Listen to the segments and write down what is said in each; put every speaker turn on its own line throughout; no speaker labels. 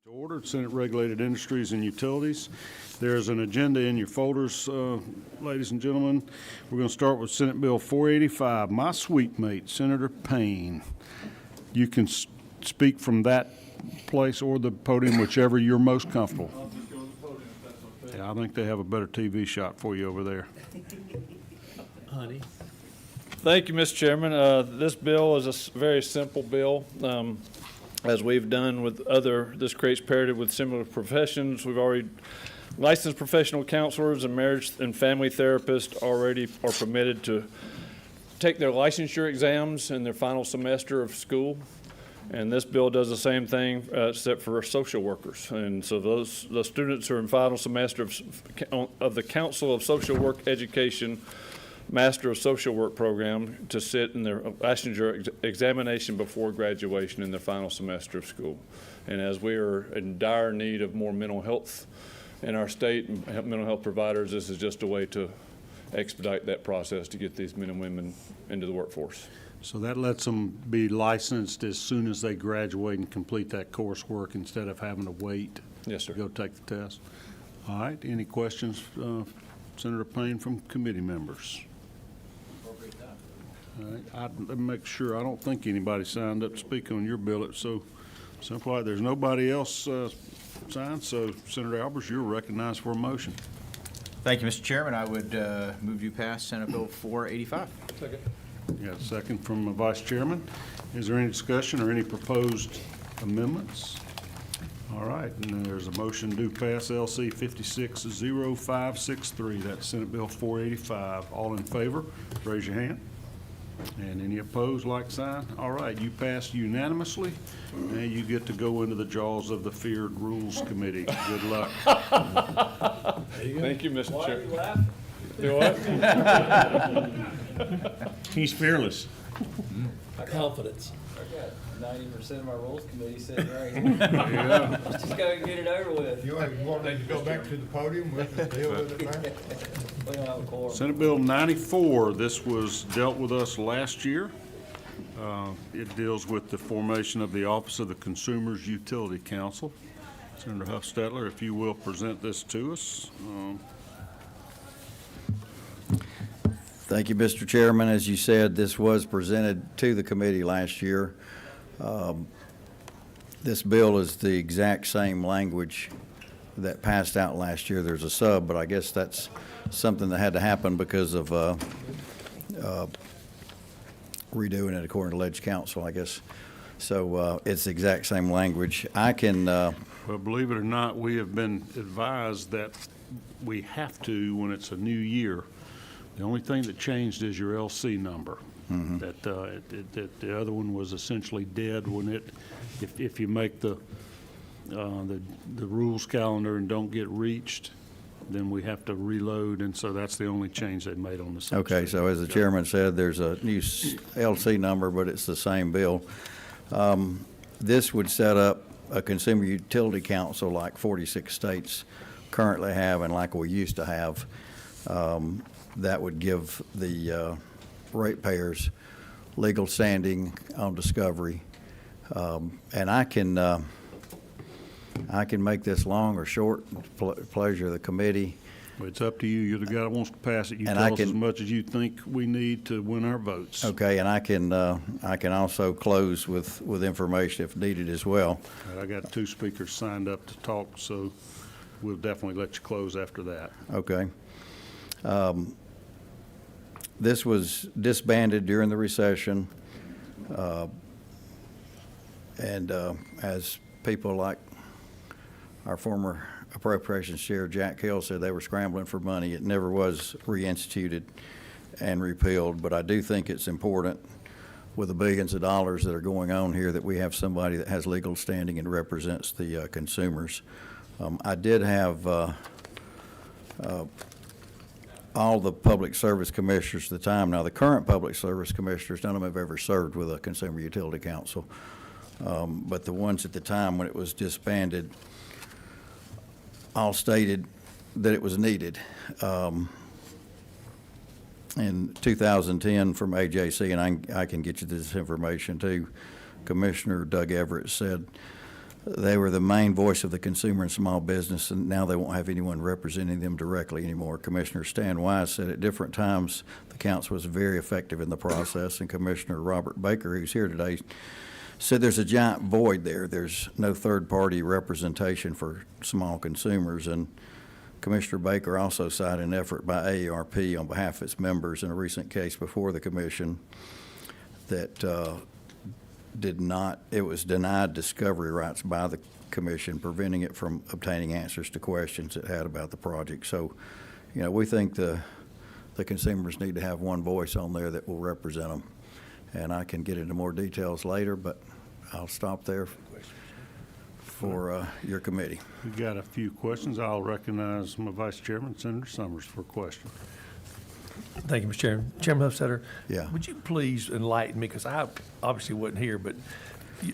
Order, Senate Regulated Industries and Utilities. There's an agenda in your folders, ladies and gentlemen. We're going to start with Senate Bill 485. My sweet mate, Senator Payne. You can speak from that place or the podium, whichever you're most comfortable.
I'll just go to the podium if that's okay.
Yeah, I think they have a better TV shot for you over there.
Honey.
Thank you, Mr. Chairman. This bill is a very simple bill. As we've done with this creates parity with similar professions. We've already licensed professional counselors and marriage and family therapists already are permitted to take their licensure exams in their final semester of school. And this bill does the same thing except for social workers. And so those students who are in final semester of the Council of Social Work Education Master of Social Work program to sit in their licensure examination before graduation in their final semester of school. And as we are in dire need of more mental health in our state and mental health providers, this is just a way to expedite that process to get these men and women into the workforce.
So that lets them be licensed as soon as they graduate and complete that coursework instead of having to wait
Yes, sir.
to go take the test. All right, any questions, Senator Payne, from committee members? All right, let me make sure. I don't think anybody signed up to speak on your bill. It's so simple. There's nobody else signed, so Senator Albers, you're recognized for a motion.
Thank you, Mr. Chairman. I would move you pass Senate Bill 485.
Second.
You got a second from the Vice Chairman. Is there any discussion or any proposed amendments? All right, and there's a motion to pass LC 560563. That's Senate Bill 485. All in favor, raise your hand. And any opposed, like sign? All right, you passed unanimously, and you get to go into the jaws of the feared Rules Committee. Good luck.
Thank you, Mr. Chair.
Why are you laughing?
Do what?
He's fearless.
Confidence.
I got 90% of my rules committee sitting right here. Let's just go and get it over with.
You want me to go back to the podium with the deal with it now?
We don't have a quorum.
Senate Bill 94, this was dealt with us last year. It deals with the formation of the Office of the Consumers Utility Council. Senator Huffstetler, if you will present this to us.
Thank you, Mr. Chairman. As you said, this was presented to the committee last year. This bill is the exact same language that passed out last year. There's a sub, but I guess that's something that had to happen because of redoing it according to Ledge Council, I guess. So it's the exact same language. I can
Well, believe it or not, we have been advised that we have to when it's a new year. The only thing that changed is your LC number. That the other one was essentially dead when if you make the rules calendar and don't get reached, then we have to reload, and so that's the only change they made on the subject.
Okay, so as the chairman said, there's a new LC number, but it's the same bill. This would set up a consumer utility council like 46 states currently have and like we used to have. That would give the ratepayers legal standing on discovery. And I can make this long or short, pleasure of the committee.
It's up to you. You're the guy that wants to pass it. You
And
tell
I
us as
can-
much as you think we need to win our votes.
Okay, and I can also close with information if needed as well.
All right, I got two speakers signed up to talk, so we'll definitely let you close after that.
Okay. This was disbanded during the recession, and as people like our former Appropriations Chair Jack Hill said, they were scrambling for money. It never was reinstituted and repealed, but I do think it's important with the billions of dollars that are going on here that we have somebody that has legal standing and represents the consumers. I did have all the public service commissioners at the time. Now, the current public service commissioners, none of them have ever served with a Consumer Utility Council. But the ones at the time when it was disbanded all stated that it was needed. In 2010 from AJC, and I can get you this information too, Commissioner Doug Everett said they were the main voice of the consumer and small business, and now they won't have anyone representing them directly anymore. Commissioner Stan Wise said at different times the council was very effective in the process, and Commissioner Robert Baker, who's here today, said there's a giant void there. There's no third-party representation for small consumers, and Commissioner Baker also cited an effort by AARP on behalf of its members in a recent case before the commission that it was denied discovery rights by the commission, preventing it from obtaining answers to questions it had about the project. So, we think the consumers need to have one voice on there that will represent them. And I can get into more details later, but I'll stop there for your committee.
We got a few questions. I'll recognize my Vice Chairman, Senator Summers, for a question.
Thank you, Mr. Chairman. Chairman Hufstadter?
Yeah.
Would you please enlighten me, because I obviously wasn't here, but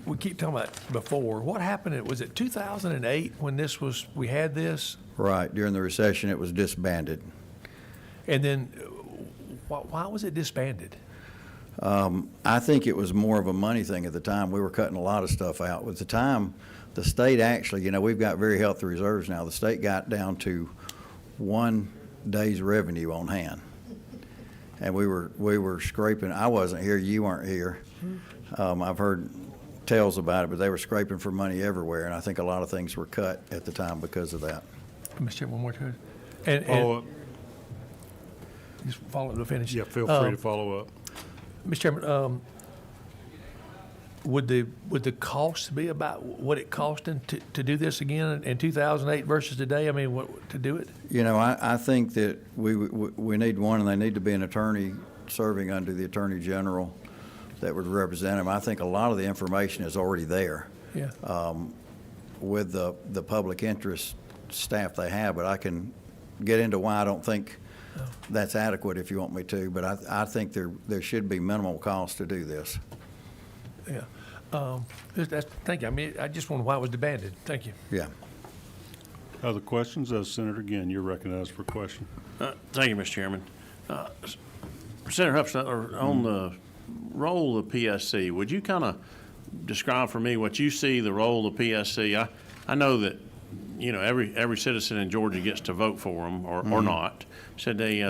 we keep talking about before. What happened, was it 2008 when we had this?
Right. During the recession, it was disbanded.
And then why was it disbanded?
I think it was more of a money thing at the time. We were cutting a lot of stuff out. At the time, the state actually, we've got very healthy reserves now. The state got down to 1 day's revenue on hand. And we were scraping. I wasn't here. You weren't here. I've heard tales about it, but they were scraping for money everywhere. And I think a lot of things were cut at the time because of that.
Mr. Chairman, one more time. And
Follow up?
just follow up to finish.
Yeah, feel free to follow up.
Mr. Chairman, would the cost be about what it costing to do this again in 2008 versus today? I mean, to do it?
I think that we need one, and they need to be an attorney serving under the Attorney General that would represent him. I think a lot of the information is already there.
Yeah.
With the public interest staff they have, but I can get into why I don't think that's adequate if you want me to, but I think there should be minimal cost to do this.
Yeah. Thank you. I mean, I just wonder why it was disbanded. Thank you.
Yeah.
Other questions? Senator, again, you're recognized for a question.
Thank you, Mr. Chairman. Senator Hufstadter, on the role of PSC, would you kind of describe for me what you see the role of PSC? I know that, every citizen in Georgia gets to vote for them or not. So they,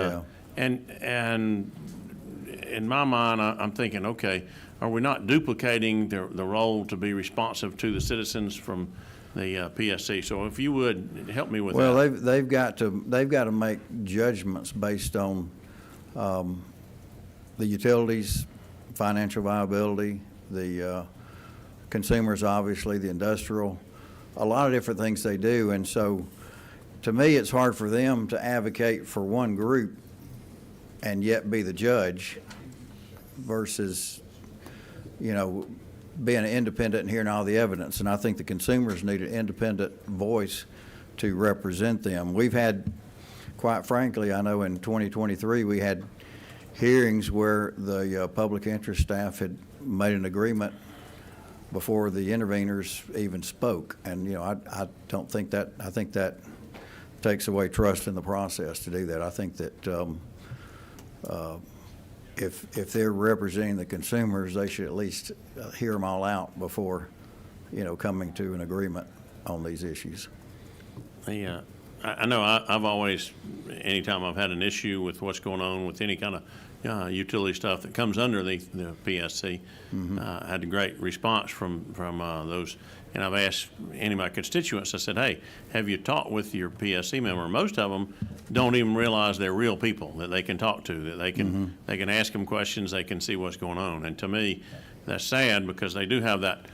and in my mind, I'm thinking, okay, are we not duplicating the role to be responsive to the citizens from the PSC? So if you would help me with
Well,
that.
they've got to make judgments based on the utilities, financial viability, the consumers, obviously, the industrial, a lot of different things they do. And so, to me, it's hard for them to advocate for one group and yet be the judge versus, being independent and hearing all the evidence. And I think the consumers need an independent voice to represent them. We've had, quite frankly, I know in 2023, we had hearings where the public interest staff had made an agreement before the interveners even spoke. And, I don't think that, I think that takes away trust in the process to do that. I think that if they're representing the consumers, they should at least hear them all out before, coming to an agreement on these issues.
I know I've always, anytime I've had an issue with what's going on with any kind of utility stuff that comes under the PSC, I had a great response from those. And I've asked any of my constituents, I said, hey, have you talked with your PSC member? Most of them don't even realize they're real people that they can talk to, that they can ask them questions, they can see what's going on. And to me, that's sad because they do have that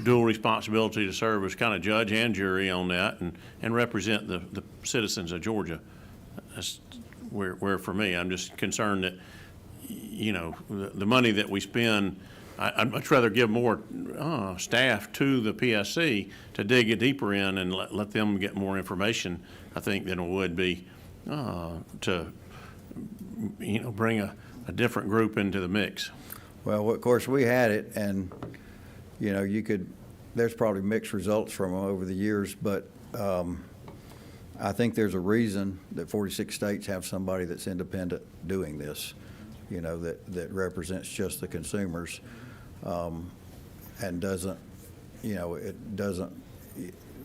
dual responsibility to serve as kind of judge and jury on that and represent the citizens of Georgia. That's where for me, I'm just concerned that, the money that we spend, I'd much rather give more staff to the PSC to dig it deeper in and let them get more information, I think, than it would be to, bring a different group into the mix.
Well, of course, we had it, and, there's probably mixed results from them over the years, but I think there's a reason that 46 states have somebody that's independent doing this, that represents just the consumers. And doesn't, it doesn't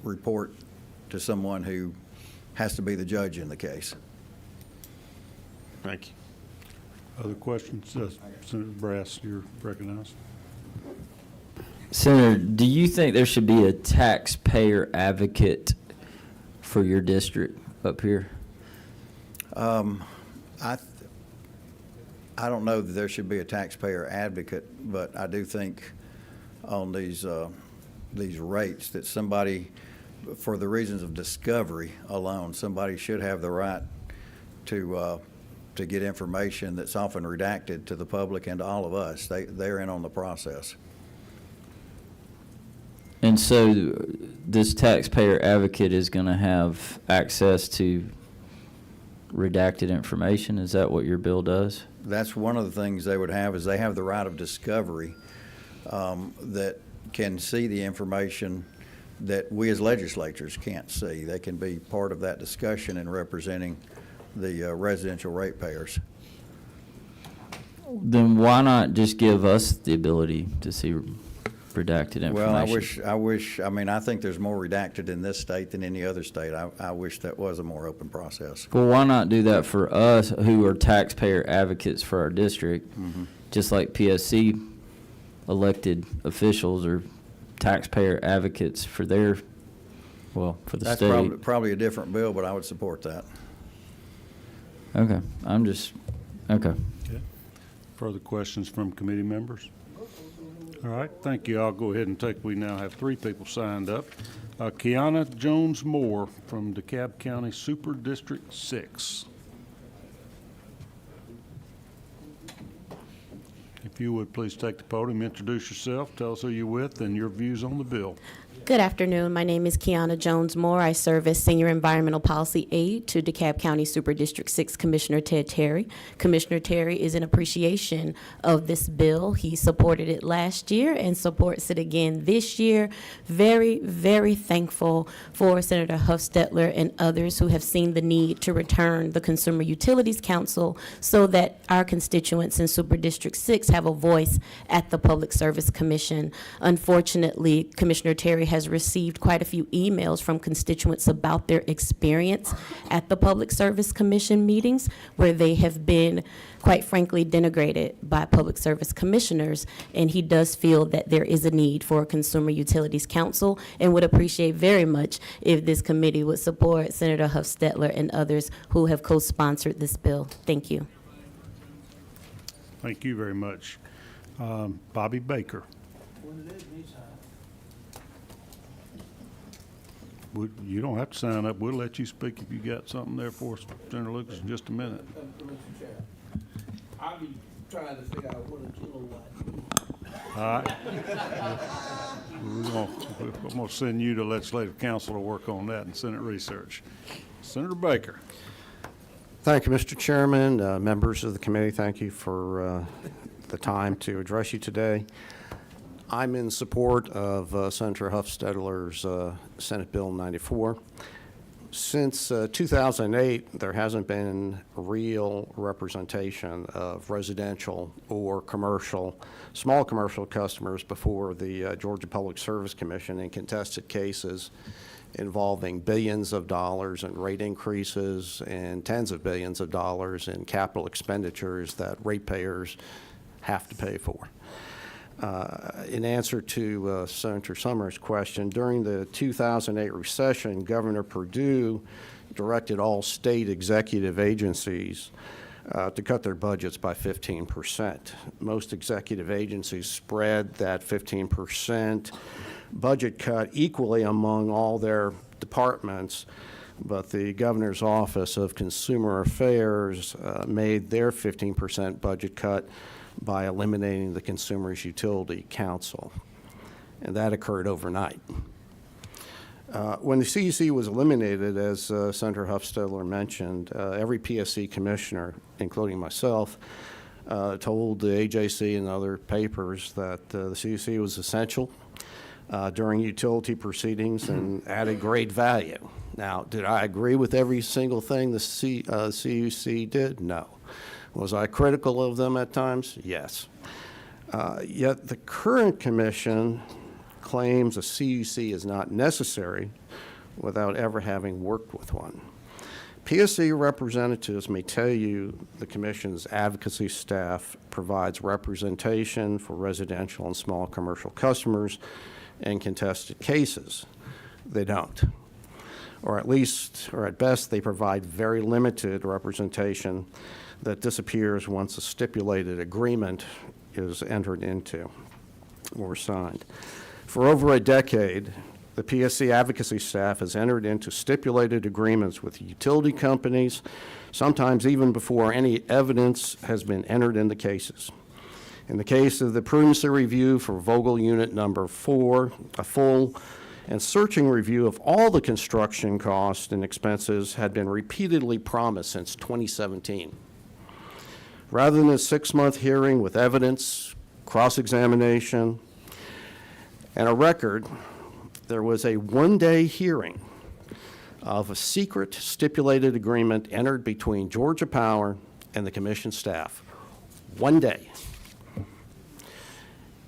report to someone who has to be the judge in the case.
Thank you.
Other questions? Senator Brass, you're recognized.
Senator, do you think there should be a taxpayer advocate for your district up here?
I don't know that there should be a taxpayer advocate, but I do think on these rates that somebody, for the reasons of discovery alone, somebody should have the right to get information that's often redacted to the public and to all of us. They're in on the process.
And so this taxpayer advocate is going to have access to redacted information? Is that what your bill does?
That's one of the things they would have, is they have the right of discovery that can see the information that we as legislators can't see. They can be part of that discussion in representing the residential ratepayers.
Then why not just give us the ability to see redacted information?
Well, I think there's more redacted in this state than any other state. I wish that was a more open process.
Well, why not do that for us who are taxpayer advocates for our district, just like PSC elected officials are taxpayer advocates for their, for the
That's
state?
probably a different bill, but I would support that.
Okay, okay.
Further questions from committee members? All right, thank you. I'll go ahead and we now have 3 people signed up. Kiana Jones Moore from DeKalb County Super District 6. If you would please take the podium, introduce yourself, tell us who you're with, and your views on the bill.
Good afternoon. My name is Kiana Jones Moore. I serve as Senior Environmental Policy Aide to DeKalb County Super District 6 Commissioner Ted Terry. Commissioner Terry is in appreciation of this bill. He supported it last year and supports it again this year. Very, very thankful for Senator Huffstetler and others who have seen the need to return the Consumer Utilities Council so that our constituents in Super District 6 have a voice at the Public Service Commission. Unfortunately, Commissioner Terry has received quite a few emails from constituents about their experience at the Public Service Commission meetings where they have been, quite frankly, denigrated by public service commissioners, and he does feel that there is a need for a Consumer Utilities Council and would appreciate very much if this committee would support Senator Huffstetler and others who have co-sponsored this bill. Thank you.
Thank you very much. Bobby Baker. You don't have to sign up. We'll let you speak if you got something there for us, Senator Lucas, in just a minute.
Mr. Chair, I'll be trying to figure out what a kilowatt is.
All right. I'm going to send you to Legislative Council to work on that and Senate research. Senator Baker.
Thank you, Mr. Chairman. Members of the committee, thank you for the time to address you today. I'm in support of Senator Huffstetler's Senate Bill 94. Since 2008, there hasn't been real representation of residential or commercial, small commercial customers before the Georgia Public Service Commission in contested cases involving billions of dollars in rate increases and tens of billions of dollars in capital expenditures that ratepayers have to pay for. In answer to Senator Summers' question, during the 2008 recession, Governor Perdue directed all state executive agencies to cut their budgets by 15%. Most executive agencies spread that 15% budget cut equally among all their departments, but the Governor's Office of Consumer Affairs made their 15% budget cut by eliminating the Consumers Utility Council, and that occurred overnight. When the CEC was eliminated, as Senator Huffstetler mentioned, every PSC commissioner, including myself, told the AJC and other papers that the CEC was essential during utility proceedings and added great value. Now, did I agree with every single thing the CEC did? No. Was I critical of them at times? Yes. Yet the current commission claims a CUC is not necessary without ever having worked with one. PSC representatives may tell you the Commission's advocacy staff provides representation for residential and small commercial customers in contested cases. They don't. Or at best, they provide very limited representation that disappears once a stipulated agreement is entered into or signed. For over a decade, the PSC advocacy staff has entered into stipulated agreements with utility companies, sometimes even before any evidence has been entered in the cases. In the case of the prudency review for Vogel Unit Number 4, a full and searching review of all the construction costs and expenses had been repeatedly promised since 2017. Rather than a 6-month hearing with evidence, cross-examination, and a record, there was a 1-day hearing of a secret stipulated agreement entered between Georgia Power and the Commission staff. 1 day.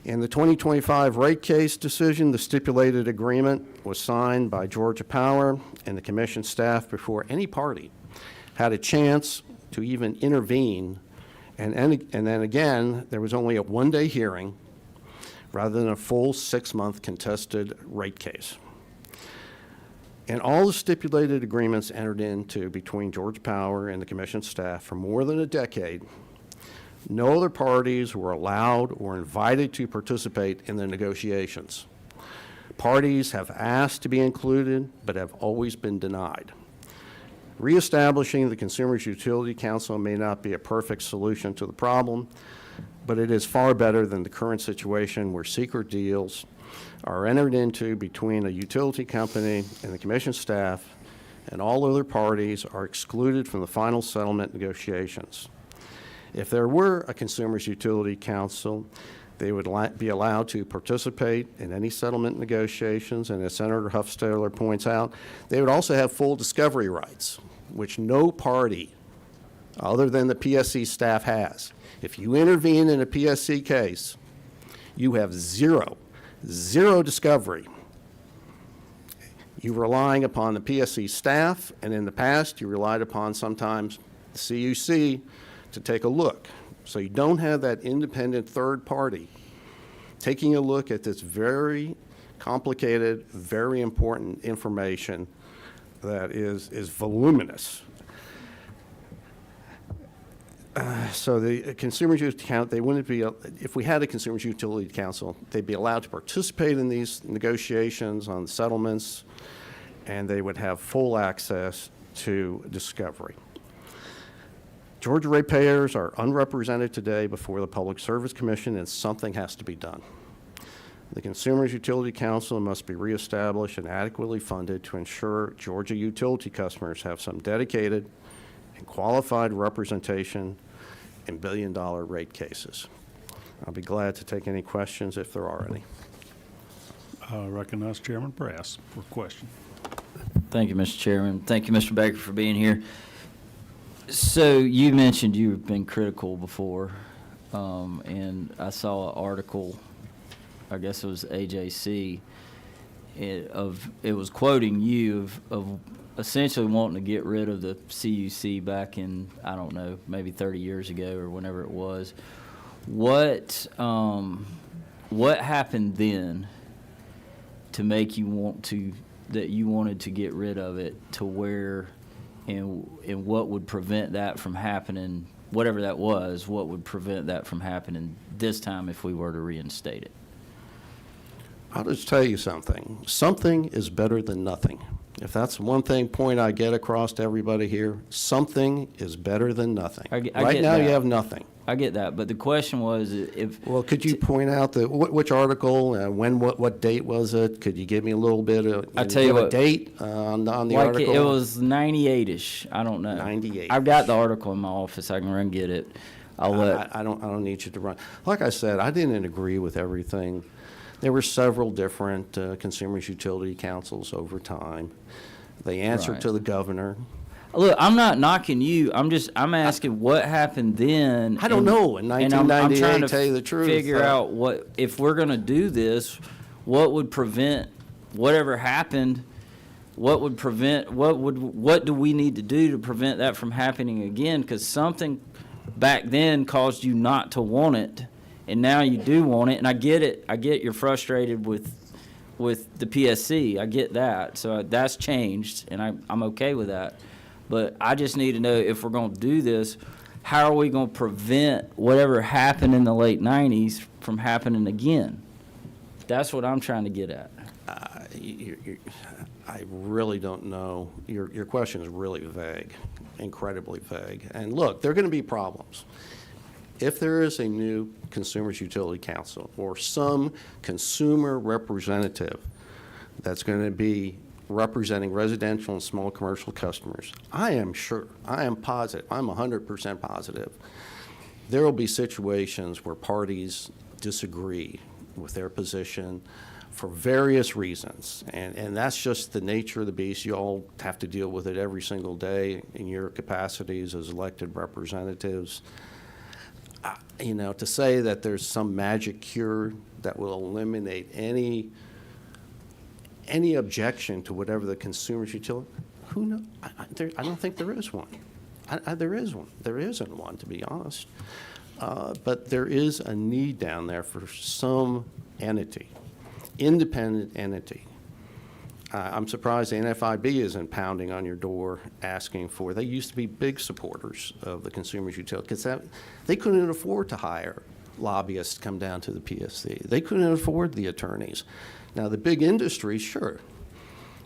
In the 2025 rate case decision, the stipulated agreement was signed by Georgia Power and the Commission staff before any party had a chance to even intervene. And then again, there was only a 1-day hearing rather than a full 6-month contested rate case. In all the stipulated agreements entered into between Georgia Power and the Commission staff for more than a decade, no other parties were allowed or invited to participate in the negotiations. Parties have asked to be included, but have always been denied. Reestablishing the Consumers Utility Council may not be a perfect solution to the problem, but it is far better than the current situation where secret deals are entered into between a utility company and the Commission staff, and all other parties are excluded from the final settlement negotiations. If there were a Consumers Utility Council, they would be allowed to participate in any settlement negotiations, and as Senator Huffstadler points out, they would also have full discovery rights, which no party other than the PSC staff has. If you intervene in a PSC case, you have zero discovery. You're relying upon the PSC staff, and in the past, you relied upon sometimes the CUC to take a look. So you don't have that independent third party taking a look at this very complicated, very important information that is voluminous. So the Consumers Utility Council, they wouldn't be, if we had a Consumers Utility Council, they'd be allowed to participate in these negotiations on settlements, and they would have full access to discovery. Georgia ratepayers are unrepresented today before the Public Service Commission, and something has to be done. The Consumers Utility Council must be reestablished and adequately funded to ensure Georgia utility customers have some dedicated and qualified representation in billion-dollar rate cases. I'll be glad to take any questions if there are any.
I recognize Chairman Brass for a question.
Thank you, Mr. Chairman. Thank you, Mr. Baker, for being here. So you mentioned you've been critical before, and I saw an article, I guess it was AJC, it was quoting you of essentially wanting to get rid of the CUC back in, I don't know, maybe 30 years ago or whenever it was. What happened then to make you wanted to get rid of it, to where, and what would prevent that from happening, whatever that was, what would prevent that from happening this time if we were to reinstate it?
I'll just tell you something. Something is better than nothing. If that's one point I get across to everybody here, something is better than nothing.
I get
Right now,
that.
you have nothing.
I get that, but the question was if.
Well, could you point out which article, what date was it? Could you give me a little bit of,
I tell you
give a
what,
date on the
like
article?
it was 98-ish. I don't know.
98.
I've got the article in my office. I can run get it. I'll let.
I don't need you to run. Like I said, I didn't agree with everything. There were several different Consumers Utility Councils over time. They answered
Right.
to the governor.
Look, I'm not knocking you. I'm asking what happened then.
I don't know. In
and I'm
1998,
trying to
tell you the truth.
figure out if we're going to do this, what would prevent whatever happened? What would prevent, what do we need to do to prevent that from happening again? Because something back then caused you not to want it, and now you do want it. And I get it. I get you're frustrated with the PSC. I get that. So that's changed, and I'm okay with that. But I just need to know, if we're going to do this, how are we going to prevent whatever happened in the late 90s from happening again? That's what I'm trying to get at.
I really don't know. Your question is really vague, incredibly vague. And look, there are going to be problems. If there is a new Consumers Utility Council or some consumer representative that's going to be representing residential and small commercial customers, I am sure, I am positive, I'm 100% positive, there will be situations where parties disagree with their position for various reasons. And that's just the nature of the beast. You all have to deal with it every single day in your capacities as elected representatives. You know, to say that there's some magic cure that will eliminate any objection to whatever the consumer's utility, who knows? I don't think there is one. There is one. There isn't one, to be honest. But there is a need down there for some entity, independent entity. I'm surprised the NFIB isn't pounding on your door asking for, they used to be big supporters of the consumer's utility, because they couldn't afford to hire lobbyists to come down to the PSC. They couldn't afford the attorneys. Now, the big industries, sure.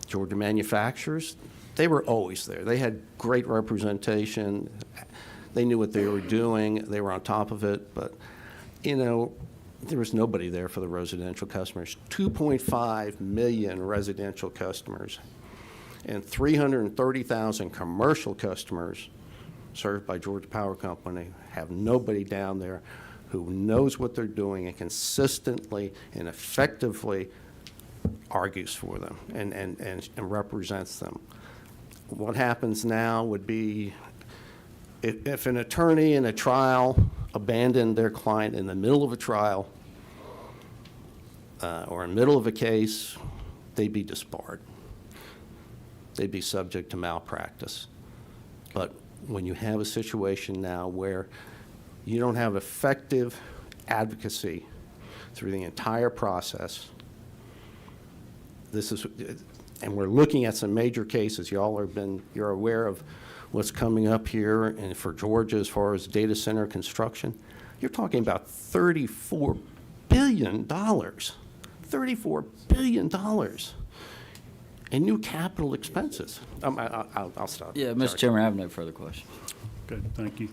Georgia manufacturers, they were always there. They had great representation. They knew what they were doing. They were on top of it. But, you know, there was nobody there for the residential customers. 2.5 million residential customers and 330,000 commercial customers served by Georgia Power Company have nobody down there who knows what they're doing and consistently and effectively argues for them and represents them. What happens now would be if an attorney in a trial abandoned their client in the middle of a trial or in the middle of a case, they'd be disbarred. They'd be subject to malpractice. But when you have a situation now where you don't have effective advocacy through the entire process, and we're looking at some major cases. You're aware of what's coming up here, and for Georgia as far as data center construction, you're talking about $34 billion. $34 billion in new capital expenses. I'll stop.
Yeah, Mr.
Sorry.
Chairman, I have no further questions.
Okay, thank you.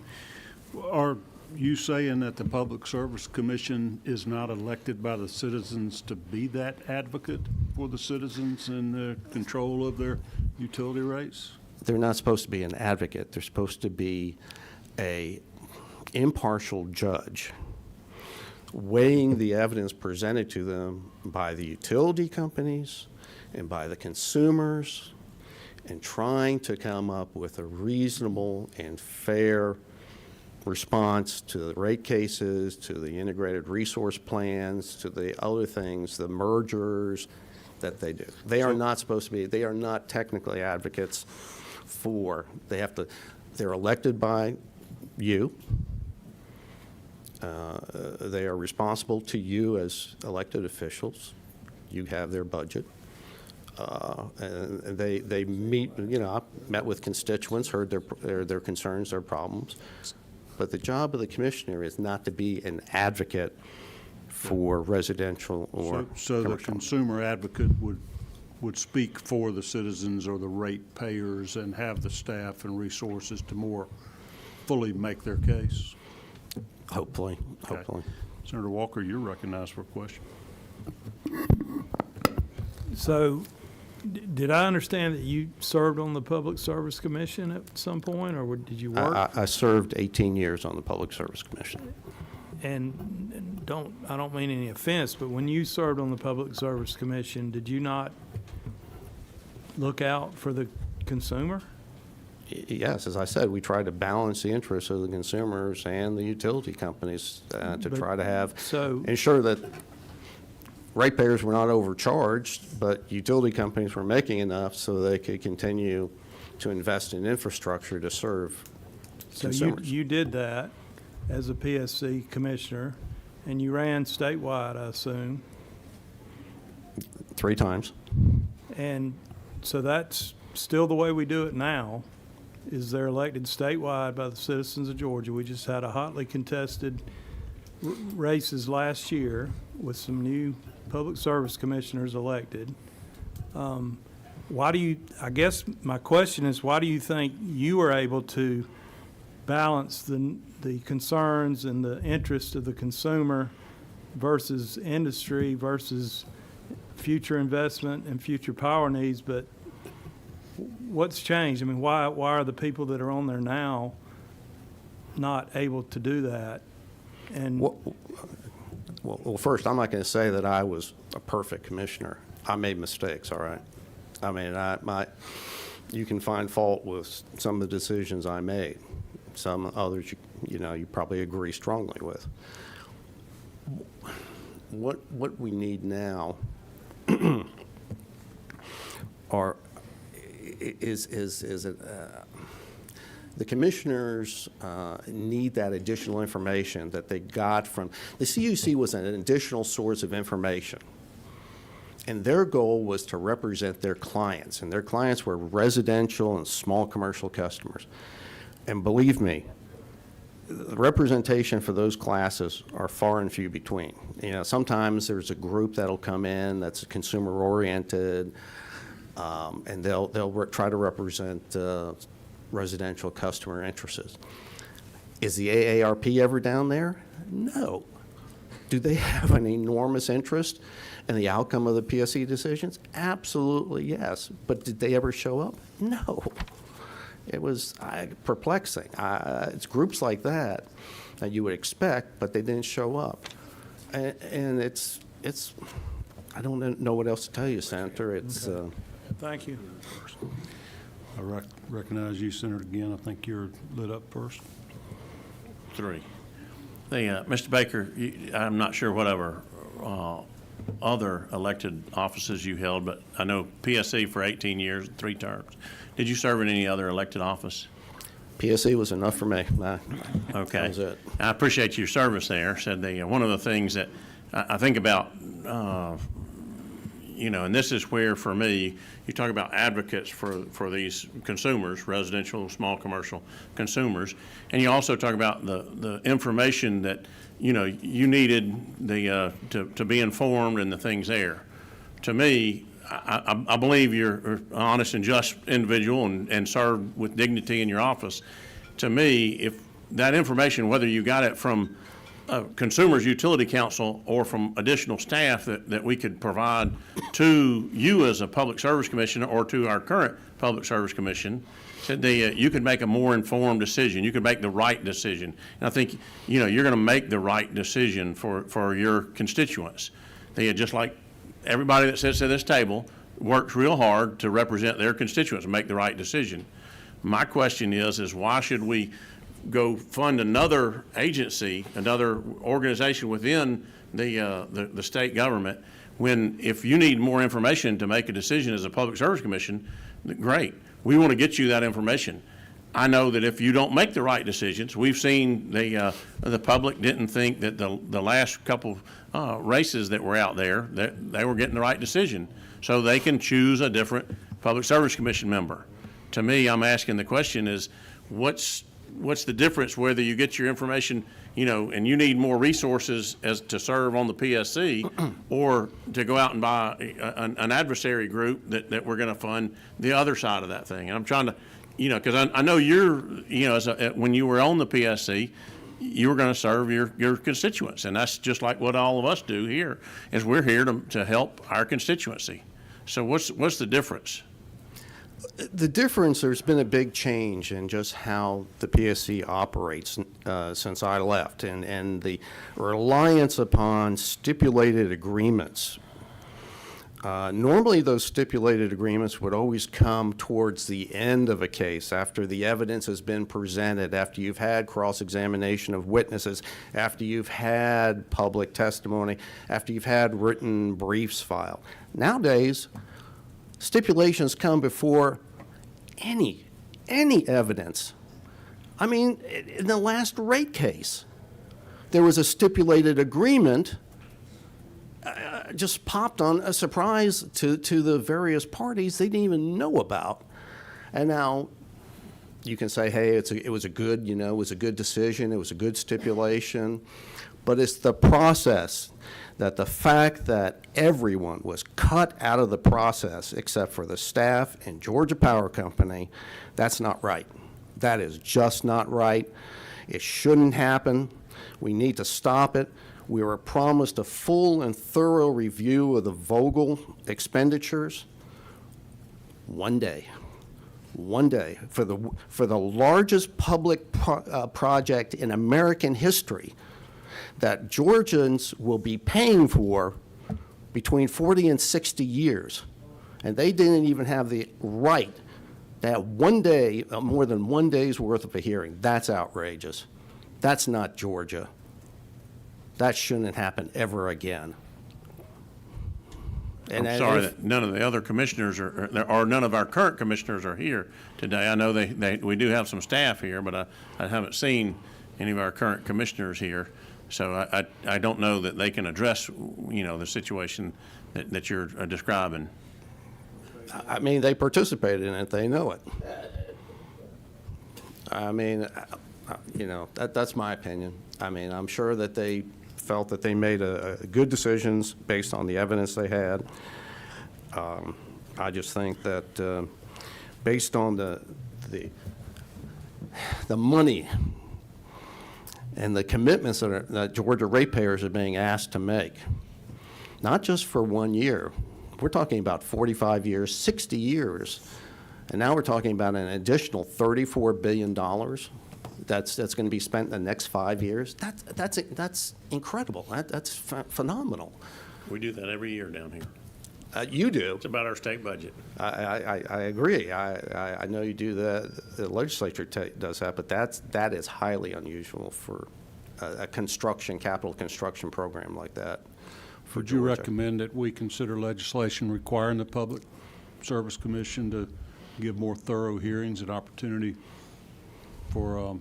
Are you saying that the Public Service Commission is not elected by the citizens to be that advocate for the citizens in the control of their utility rates?
They're not supposed to be an advocate. They're supposed to be a impartial judge weighing the evidence presented to them by the utility companies and by the consumers and trying to come up with a reasonable and fair response to the rate cases, to the integrated resource plans, to the other things, the mergers that they do. They are not supposed to be, they are not technically advocates for, they're elected by you. They are responsible to you as elected officials. You have their budget. And they meet, you know, I've met with constituents, heard their concerns, their problems. But the job of the commissioner is not to be an advocate for residential or
So the
commercial.
consumer advocate would speak for the citizens or the rate payers and have the staff and resources to more fully make their case?
Hopefully.
Okay. Senator Walker, you're recognized for a question.
So, did I understand that you served on the Public Service Commission at some point, or did you work?
I served 18 years on the Public Service Commission.
And I don't mean any offense, but when you served on the Public Service Commission, did you not look out for the consumer?
Yes, as I said, we try to balance the interests of the consumers and the utility companies to try to ensure that ratepayers were not overcharged, but utility companies were making enough so they could continue to invest in infrastructure to serve
So
consumers.
you did that as a PSC commissioner, and you ran statewide, I assume.
3 times.
And so that's still the way we do it now, is they're elected statewide by the citizens of Georgia. We just had a hotly contested races last year with some new public service commissioners elected. Why do you, I guess my question is, why do you think you were able to balance the concerns and the interest of the consumer versus industry versus future investment and future power needs, but what's changed? I mean, why are the people that are on there now not able to do that? And
Well, first, I'm not going to say that I was a perfect commissioner. I made mistakes, all right? I mean, you can find fault with some of the decisions I made. Some others, you probably agree strongly with. What we need now the commissioners need that additional information that they got from, the CUC was an additional source of information. And their goal was to represent their clients, and their clients were residential and small commercial customers. And believe me, the representation for those classes are far and few between. Sometimes there's a group that'll come in that's consumer-oriented, and they'll try to represent residential customer interests. Is the AARP ever down there? No. Do they have an enormous interest in the outcome of the PSC decisions? Absolutely, yes. But did they ever show up? No. It was perplexing. It's groups like that that you would expect, but they didn't show up. And it's I don't know what else to tell you, Senator. It's
thank you.
I recognize you, Senator, again. I think you're lit up first.
3. Mr. Baker, I'm not sure whatever other elected offices you held, but I know PSC for 18 years, 3 terms. Did you serve in any other elected office?
PSC was enough for me.
Okay.
That was it.
I appreciate your service there. Said one of the things that I think about, and this is where, for me, you talk about advocates for these consumers, residential, small commercial consumers, and you also talk about the information that, you needed to be informed and the things there. To me, I believe you're an honest and just individual and serve with dignity in your office. To me, if that information, whether you got it from Consumers Utility Council or from additional staff that we could provide to you as a Public Service Commissioner or to our current Public Service Commission, you could make a more informed decision. You could make the right decision. And I think, you're going to make the right decision for your constituents. Just like everybody that sits at this table works real hard to represent their constituents and make the right decision. My question is why should we go fund another agency, another organization within the state government, when if you need more information to make a decision as a Public Service Commission, great. We want to get you that information. I know that if you don't make the right decisions, we've seen the public didn't think that the last couple races that were out there, that they were getting the right decision. So they can choose a different Public Service Commission member. To me, I'm asking the question is, what's the difference whether you get your information, and you need more resources as to serve on the PSC or to go out and buy an adversary group that we're going to fund the other side of that thing. And I'm trying to, because I know you're, when you were on the PSC, you were going to serve your constituents. And that's just like what all of us do here, is we're here to help our constituency. So what's the difference?
The difference, there's been a big change in just how the PSC operates since I left, and the reliance upon stipulated agreements Normally, those stipulated agreements would always come towards the end of a case, after the evidence has been presented, after you've had cross-examination of witnesses, after you've had public testimony, after you've had written briefs filed. Nowadays, stipulations come before any evidence. I mean, in the last rate case, there was a stipulated agreement just popped on a surprise to the various parties they didn't even know about. And now you can say, hey, it was a good, it was a good decision, it was a good stipulation, but it's the process, that the fact that everyone was cut out of the process except for the staff and Georgia Power Company, that's not right. That is just not right. It shouldn't happen. We need to stop it. We were promised a full and thorough review of the Vogtle expenditures. One day for the largest public project in American history that Georgians will be paying for between 40 and 60 years. And they didn't even have the right to have one day, more than 1 day's worth of a hearing. That's outrageous. That's not Georgia. That shouldn't happen ever again.
I'm sorry that none of the other commissioners or none of our current commissioners are here today. I know we do have some staff here, but I haven't seen any of our current commissioners here. So I don't know that they can address, the situation that you're describing.
I mean, they participated in it. They know it. I mean, that's my opinion. I mean, I'm sure that they felt that they made good decisions based on the evidence they had. I just think that based on the money and the commitments that Georgia ratepayers are being asked to make, not just for 1 year, we're talking about 45 years, 60 years, and now we're talking about an additional $34 billion that's going to be spent in the next 5 years. That's incredible. That's phenomenal.
We do that every year down here.
You do.
It's about our state budget.
I agree. I know you do that. The legislature does that, but that is highly unusual for a capital construction program like that.
Would you recommend that we consider legislation requiring the Public Service Commission to give more thorough hearings and opportunity for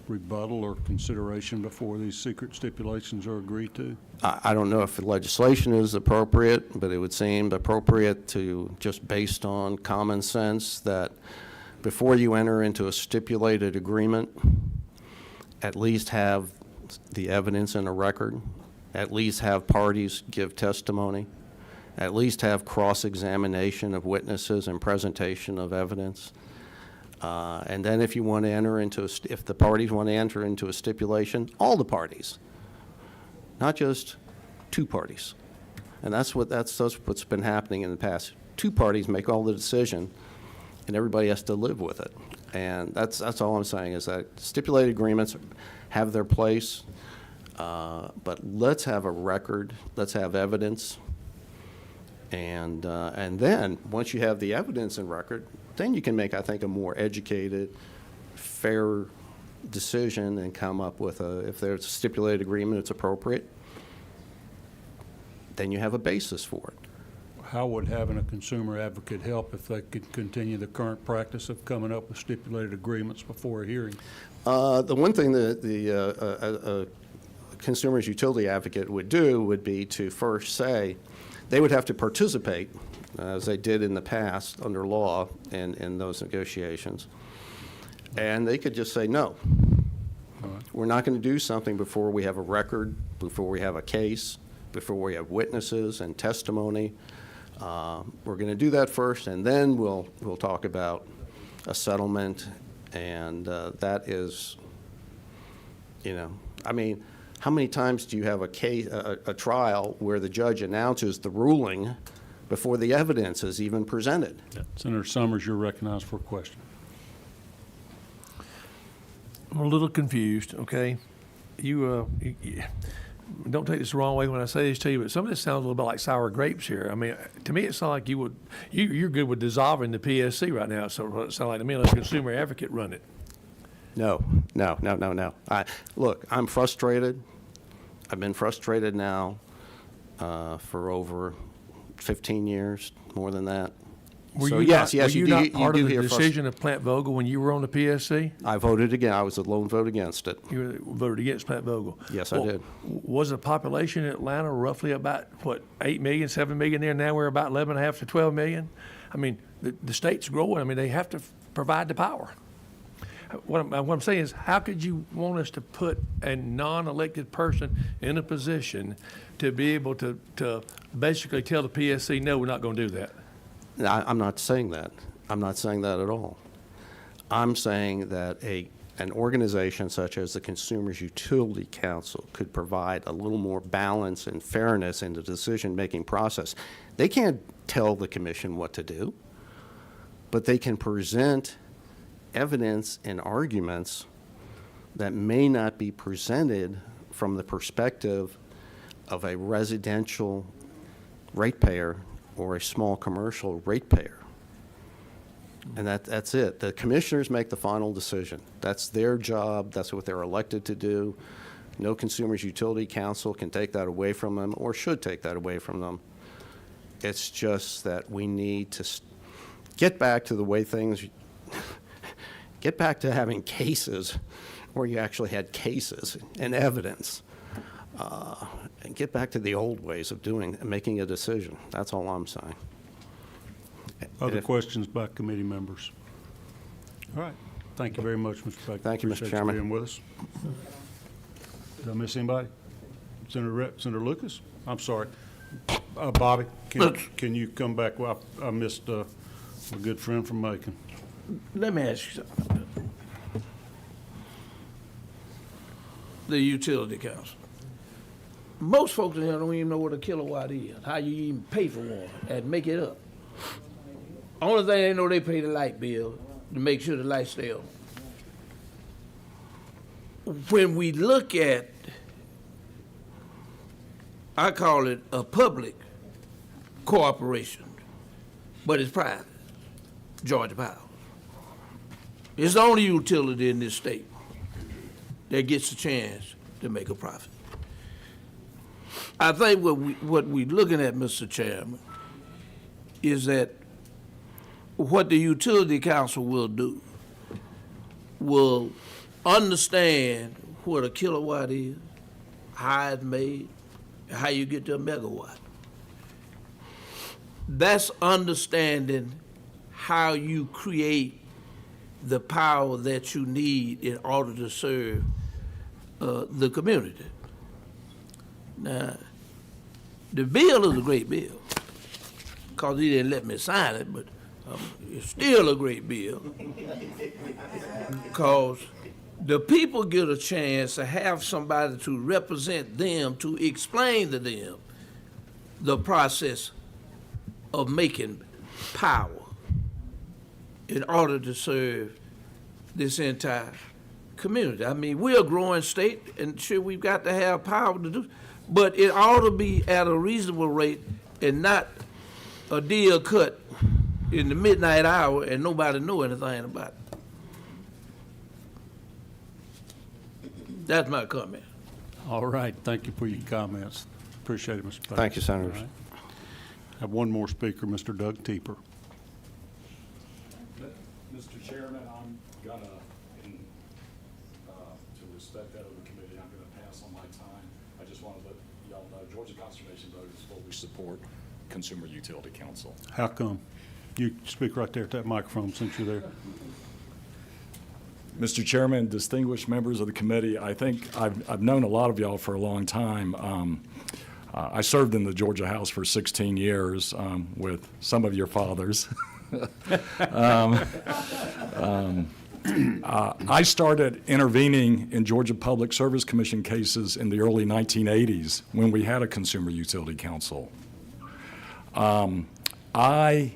rebuttal or consideration before these secret stipulations are agreed to?
I don't know if the legislation is appropriate, but it would seem appropriate to, just based on common sense, that before you enter into a stipulated agreement, at least have the evidence in a record, at least have parties give testimony, at least have cross-examination of witnesses and presentation of evidence. And then if you want to enter into, if the parties want to enter into a stipulation, all the parties, not just two parties. And that's what's been happening in the past. Two parties make all the decision, and everybody has to live with it. And that's all I'm saying, is that stipulated agreements have their place, but let's have a record, let's have evidence, and then once you have the evidence and record, then you can make, I think, a more educated, fair decision and come up with if there's a stipulated agreement, it's appropriate, then you have a basis for it.
How would having a consumer advocate help if they could continue the current practice of coming up with stipulated agreements before a hearing?
The one thing that the consumer's utility advocate would do would be to first say they would have to participate, as they did in the past under law in those negotiations. And they could just say, no, we're not going to do something before we have a record, before we have a case, before we have witnesses and testimony. We're going to do that first, and then we'll talk about a settlement. And that is, I mean, how many times do you have a trial where the judge announces the ruling before the evidence is even presented?
Senator Summers, you're recognized for a question.
I'm a little confused, okay? don't take this the wrong way when I say this to you, but some of this sounds a little bit like sour grapes here. I mean, to me, it sounds like you're good with dissolving the PSC right now. So it sounds like to me, let the consumer advocate run it.
No. Look, I'm frustrated. I've been frustrated now for over 15 years, more than that.
Were
So
you
yes,
not,
yes,
were you
do
not part
do
of the
hear
decision of Plant Vogel when you were on the PSC?
I voted again. I was a lone vote against it.
You voted against Plant Vogel.
Yes, I did.
Was the population in Atlanta roughly about, 8 million, 7 million there? Now we're about 11.5 to 12 million? I mean, the state's growing. I mean, they have to provide the power. What I'm saying is, how could you want us to put a non-elected person in a position to be able to basically tell the PSC, no, we're not going to do that?
I'm not saying that. I'm not saying that at all. I'm saying that an organization such as the Consumers Utility Council could provide a little more balance and fairness in the decision-making process. They can't tell the commission what to do, but they can present evidence and arguments that may not be presented from the perspective of a residential ratepayer or a small commercial ratepayer. And that's it. The commissioners make the final decision. That's their job. That's what they're elected to do. No Consumers Utility Council can take that away from them or should take that away from them. It's just that we need to get back to the way things, get back to having cases where you actually had cases and evidence. And get back to the old ways of making a decision. That's all I'm saying.
Other questions by committee members? All right. Thank you very much, Mr. Baker.
Thank you, Mr.
Appreciate
Chairman.
being with us. Did I miss anybody? Senator Lucas? I'm sorry. Bobby, can you come back? Well, I missed a good friend from Macon.
Let me ask you something. The utility council. Most folks in here don't even know what a kilowatt is, how you even pay for one, and make it up. Only thing they know, they pay the light bill to make sure the lights stay on. When we look at, I call it a public corporation, but it's private, Georgia Power. It's the only utility in this state that gets a chance to make a profit. I think what we're looking at, Mr. Chairman, is that what the Utility Council will do will understand what a kilowatt is, how it's made, how you get to a megawatt. That's understanding how you create the power that you need in order to serve the community. Now, the bill is a great bill, because he didn't let me sign it, but it's still a great bill, because the people get a chance to have somebody to represent them, to explain to them the process of making power in order to serve this entire community. I mean, we're a growing state, and sure, we've got to have power to do, but it ought to be at a reasonable rate and not a deal cut in the midnight hour and nobody know anything about it. That's my comment.
All right. Thank you for your comments. Appreciate it, Mr. Baker.
Thank you, Senators.
All right. I have one more speaker, Mr. Doug Teeper.
Mr. Chairman, I'm gonna, to respect that of the committee, I'm gonna pass on my time. I just want to let y'all know, Georgia Conservation Voters fully support Consumer Utility Council.
How come? You speak right there at that microphone since you're there.
Mr. Chairman, distinguished members of the committee, I think I've known a lot of y'all for a long time. I served in the Georgia House for 16 years with some of your fathers. I started intervening in Georgia Public Service Commission cases in the early 1980s when we had a Consumer Utility Council. I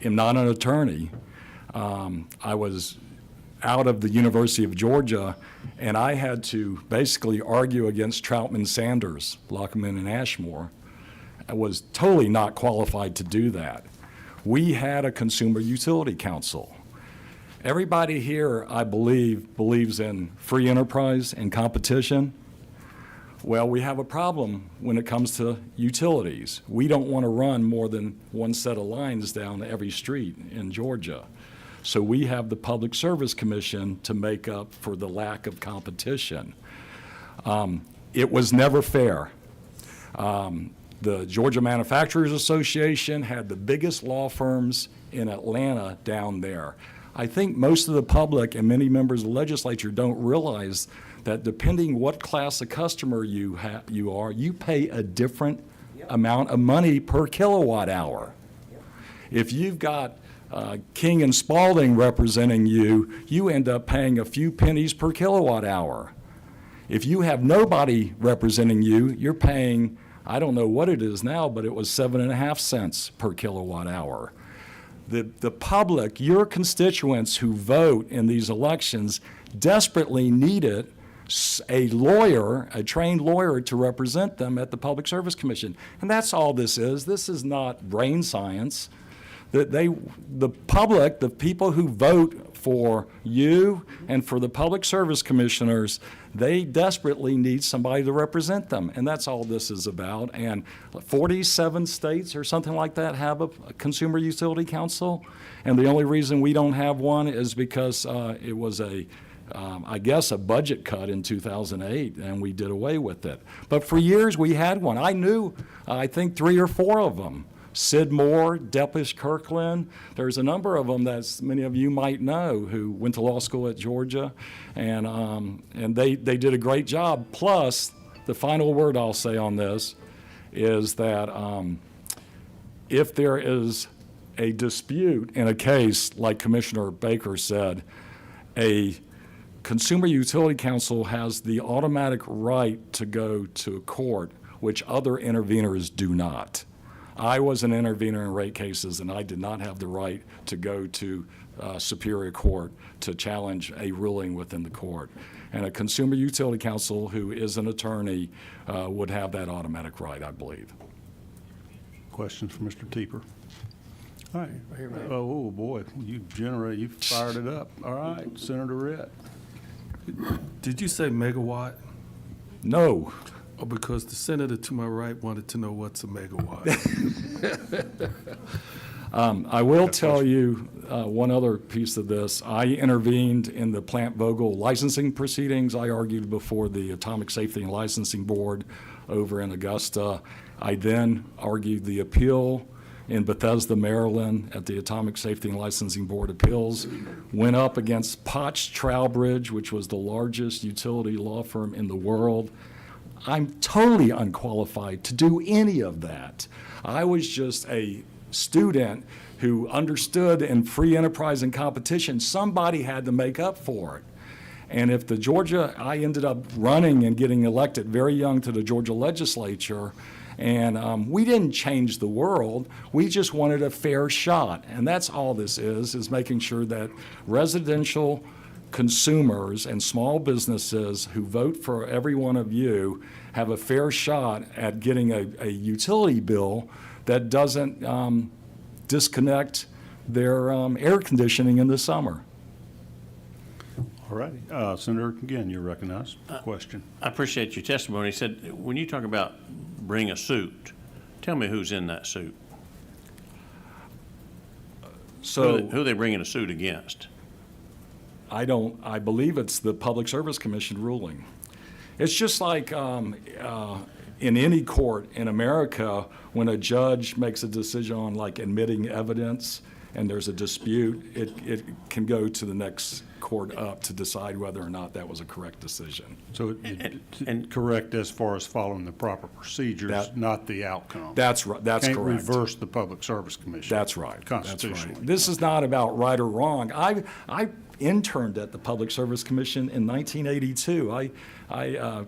am not an attorney. I was out of the University of Georgia, and I had to basically argue against Troutman Sanders, Lockman and Ashmore. I was totally not qualified to do that. We had a Consumer Utility Council. Everybody here, I believe, believes in free enterprise and competition. Well, we have a problem when it comes to utilities. We don't want to run more than one set of lines down every street in Georgia. So we have the Public Service Commission to make up for the lack of competition. It was never fair. The Georgia Manufacturers Association had the biggest law firms in Atlanta down there. I think most of the public and many members of the legislature don't realize that depending what class of customer you are, you pay a different amount of money per kilowatt hour. If you've got King and Spalding representing you, you end up paying a few pennies per kilowatt hour. If you have nobody representing you, you're paying, I don't know what it is now, but it was 7.5 cents per kilowatt hour. The public, your constituents who vote in these elections, desperately needed a lawyer, a trained lawyer, to represent them at the Public Service Commission. And that's all this is. This is not brain science. The public, the people who vote for you and for the public service commissioners, they desperately need somebody to represent them. And that's all this is about. And 47 states or something like that have a Consumer Utility Council. And the only reason we don't have one is because it was I guess a budget cut in 2008, and we did away with it. But for years, we had one. I knew, I think, 3 or 4 of them. Sid Moore, Deppish Kirkland. There's a number of them that many of you might know who went to law school at Georgia, and they did a great job. Plus, the final word I'll say on this is that if there is a dispute in a case, like Commissioner Baker said, a Consumer Utility Council has the automatic right to go to court, which other interveners do not. I was an intervener in rate cases, and I did not have the right to go to Superior Court to challenge a ruling within the court. And a Consumer Utility Council who is an attorney would have that automatic right, I believe.
Questions for Mr. Tepper? All right. Oh, boy, you fired it up. All right, Senator Rhett.
Did you say megawatt?
No.
Oh, because the senator to my right wanted to know what's a megawatt.
I will tell you one other piece of this. I intervened in the Plant Vogtle licensing proceedings. I argued before the Atomic Safety and Licensing Board over in Augusta. I then argued the appeal in Bethesda, Maryland at the Atomic Safety and Licensing Board Appeals. Went up against Potts Trowbridge, which was the largest utility law firm in the world. I'm totally unqualified to do any of that. I was just a student who understood in free enterprise and competition, somebody had to make up for it. And if I ended up running and getting elected very young to the Georgia legislature, and we didn't change the world, we just wanted a fair shot. And that's all this is making sure that residential consumers and small businesses who vote for every one of you have a fair shot at getting a utility bill that doesn't disconnect their air conditioning in the summer.
All righty. Senator, again, you're recognized. Question.
I appreciate your testimony. He said, when you talk about bring a suit, tell me who's in that suit.
So
who are they bringing a suit against?
I believe it's the Public Service Commission ruling. It's just like in any court in America, when a judge makes a decision on like admitting evidence and there's a dispute, it can go to the next court up to decide whether or not that was a correct decision.
So and correct as far as following the proper procedures, not the outcome.
That's right. That's
Can't
correct.
reverse the Public Service Commission.
That's right.
Constitutionally.
That's right. This is not about right or wrong. I interned at the Public Service Commission in 1982. I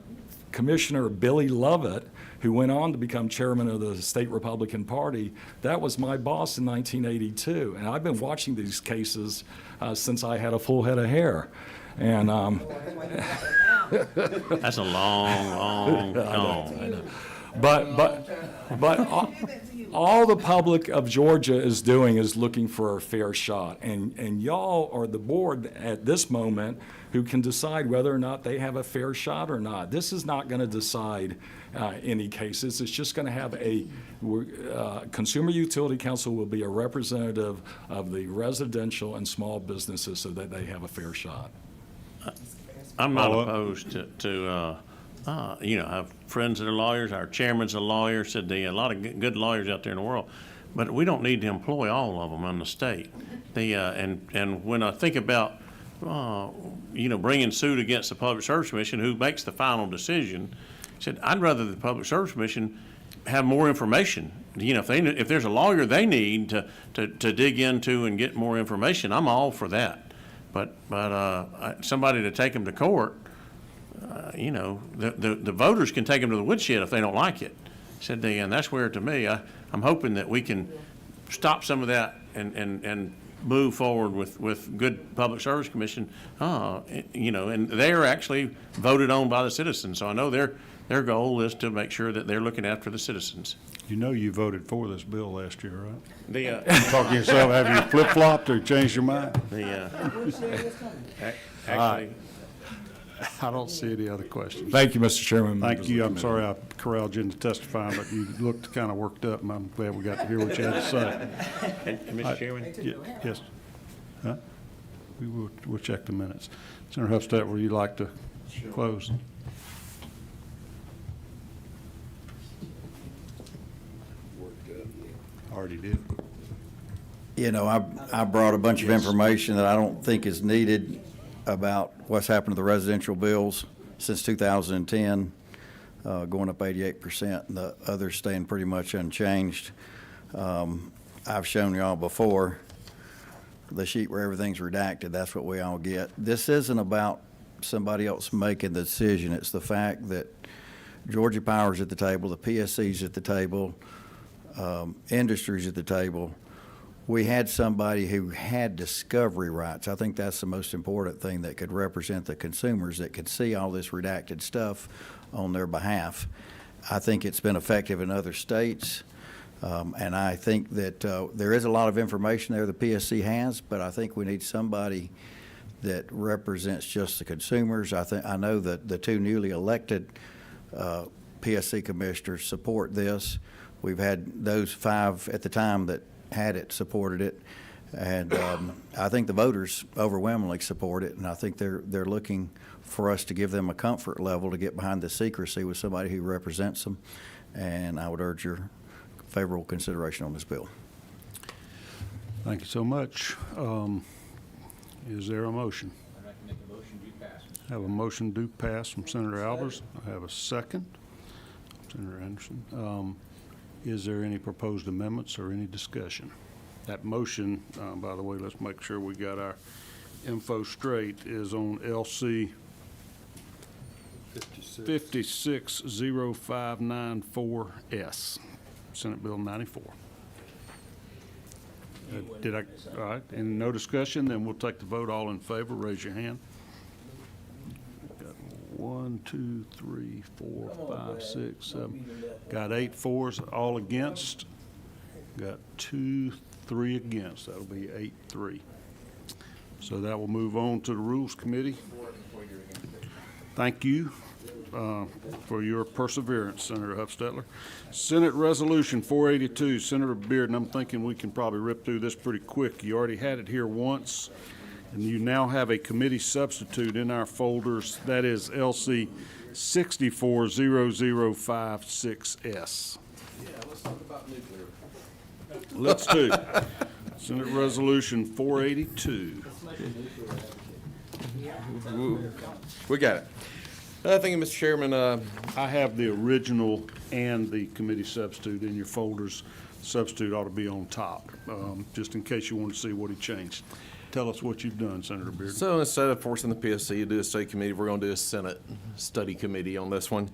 Commissioner Billy Lovett, who went on to become chairman of the state Republican Party, that was my boss in 1982. And I've been watching these cases since I had a full head of hair. And
That's a long gone.
But all the public of Georgia is doing is looking for a fair shot. And y'all are the board at this moment who can decide whether or not they have a fair shot or not. This is not going to decide any cases. It's just going to have Consumer Utility Council will be a representative of the residential and small businesses so that they have a fair shot.
I'm not opposed to I have friends that are lawyers. Our chairman's a lawyer, said a lot of good lawyers out there in the world. But we don't need to employ all of them in the state. And when I think about, bringing suit against the Public Service Commission, who makes the final decision, said, I'd rather the Public Service Commission have more information. If there's a lawyer they need to dig into and get more information, I'm all for that. But somebody to take them to court, the voters can take them to the woodshed if they don't like it. Said they, and that's where, to me, I'm hoping that we can stop some of that and move forward with good Public Service Commission, and they're actually voted on by the citizens. So I know their goal is to make sure that they're looking after the citizens.
You voted for this bill last year, right?
The
Talking to yourself, have you flip-flopped or changed your mind?
Actually,
I don't see any other questions.
Thank you, Mr. Chairman.
Thank you. I'm sorry I corralled you into testifying, but you looked kind of worked up, and I'm glad we got to hear what you had to say.
and Mr. Chairman?
Yes. Huh? We'll check the minutes. Senator Hufstedler, would you like to close? Already did.
I brought a bunch of information that I don't think is needed about what's happened to the residential bills since 2010, going up 88%, and the others staying pretty much unchanged. I've shown y'all before the sheet where everything's redacted. That's what we all get. This isn't about somebody else making the decision. It's the fact that Georgia Power's at the table, the PSC's at the table, industry's at the table. We had somebody who had discovery rights. I think that's the most important thing, that could represent the consumers, that could see all this redacted stuff on their behalf. I think it's been effective in other states, and I think that there is a lot of information there the PSC has, but I think we need somebody that represents just the consumers. I know that the two newly elected PSC commissioners support this. We've had those 5 at the time that had it supported it, and I think the voters overwhelmingly support it, and I think they're looking for us to give them a comfort level to get behind the secrecy with somebody who represents them, and I would urge your favorable consideration on this bill.
Thank you so much. Is there a motion?
I'd like to make a motion to pass.
I have a motion to pass from Senator Albers. I have a second. Senator Anderson. Is there any proposed amendments or any discussion? That motion, by the way, let's make sure we got our info straight, is on LC 560594S, Senate Bill 94. All right, and no discussion, then we'll take the vote. All in favor, raise your hand. Got 1, 2, 3, 4, 5, 6, 7. Got 8 fours, all against. Got 2, 3 against. That'll be 8-3. So that will move on to the Rules Committee. Thank you for your perseverance, Senator Hufstedler. Senate Resolution 482, Senator Beard, and I'm thinking we can probably rip through this pretty quick. You already had it here once, and you now have a committee substitute in our folders. That is LC 640056S.
Yeah, let's talk about nuclear.
Let's do. Senate Resolution 482.
We got it. Thank you, Mr. Chairman.
I have the original and the committee substitute in your folders. Substitute ought to be on top, just in case you want to see what he changed. tell us what you've done, Senator Bearden.
So instead of forcing the PSC to do a study committee, we're going to do a Senate study committee on this one.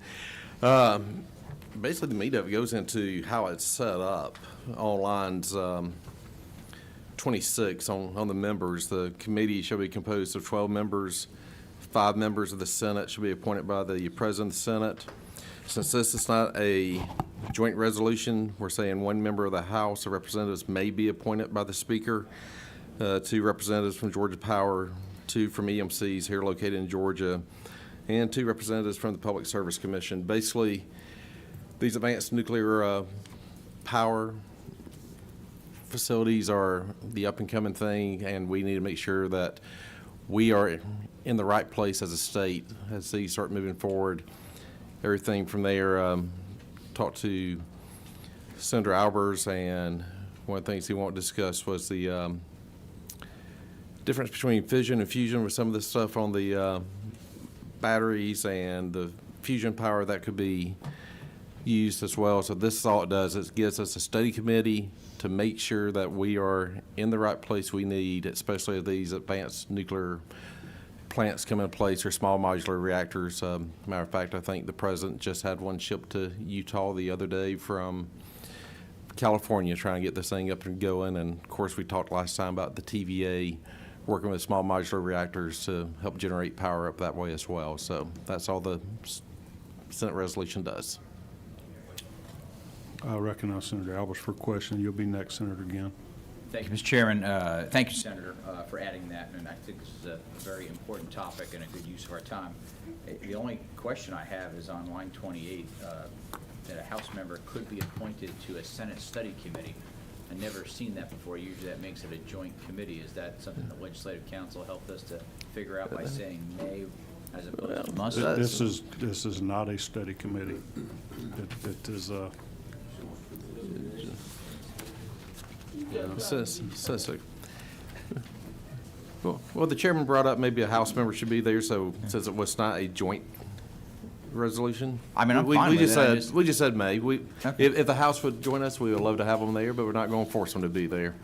Basically, the meat of it goes into how it's set up on lines 26 on the members. The committee shall be composed of 12 members. 5 members of the Senate shall be appointed by the President of the Senate. Since this is not a joint resolution, we're saying 1 member of the House of Representatives may be appointed by the Speaker, 2 representatives from Georgia Power, 2 from EMCs here located in Georgia, and 2 representatives from the Public Service Commission. Basically, these advanced nuclear power facilities are the up-and-coming thing, and we need to make sure that we are in the right place as a state as these start moving forward. Everything from there, talked to Senator Albers, and one of the things he wanted to discuss was the difference between fission and fusion with some of the stuff on the batteries and the fusion power that could be used as well. So this is all it does. It gives us a study committee to make sure that we are in the right place we need, especially if these advanced nuclear plants come into place or small modular reactors. Matter of fact, I think the president just had one shipped to Utah the other day from California trying to get this thing up and going. And of course, we talked last time about the TVA working with small modular reactors to help generate power up that way as well. So that's all the Senate resolution does.
I recognize Senator Albers for a question. You'll be next, Senator Ginn.
Thank you, Mr. Chairman. Thank you, Senator, for adding that, and I think this is a very important topic and a good use of our time. The only question I have is on line 28, that a House member could be appointed to a Senate study committee. I've never seen that before. Usually that makes it a joint committee. Is that something the Legislative Council helped us to figure out by saying may as opposed to must?
This is not a study committee. It is
Well, the chairman brought up maybe a House member should be there, so since it was not a joint resolution.
I mean, I'm
we
fine with
just
it. I
said
just-
we just said may.
Okay.
If the House would join us, we would love to have them there, but we're not going to force them to be there.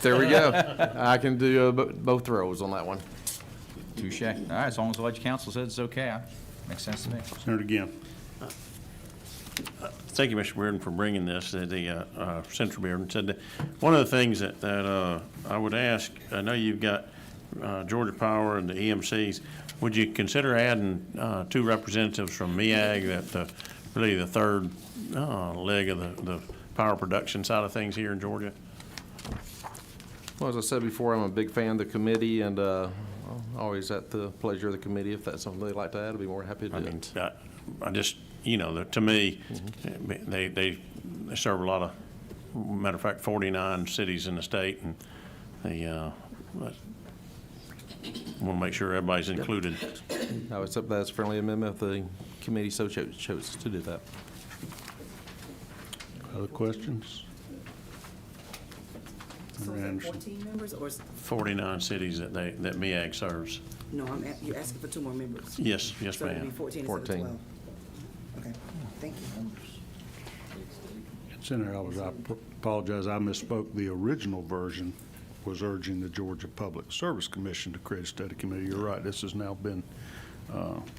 There we go. I can do both roles on that one.
Touche. All right, as long as the Legislative Council says it's okay, makes sense to me.
Senator Ginn.
Thank you, Mr. Bearden, for bringing this. Senator Bearden said that one of the things that I would ask, I know you've got Georgia Power and the EMCs. Would you consider adding 2 representatives from MEAG, really the third leg of the power production side of things here in Georgia?
Well, as I said before, I'm a big fan of the committee, and always at the pleasure of the committee. If that's something they'd like to add, I'd be more happy to do it.
I just, to me, they serve a lot of, matter of fact, 49 cities in the state, and they want to make sure everybody's included.
I would accept that as a friendly amendment if the committee so chose to do that.
Other questions?
So is that 14 members or?
49 cities that MEAG serves.
No, you're asking for 2 more members?
Yes,
So it'll be
ma'am.
14 instead of 12? Okay, thank you.
Senator Albers, I apologize, I misspoke. The original version was urging the Georgia Public Service Commission to create a study committee. You're right, this has now been,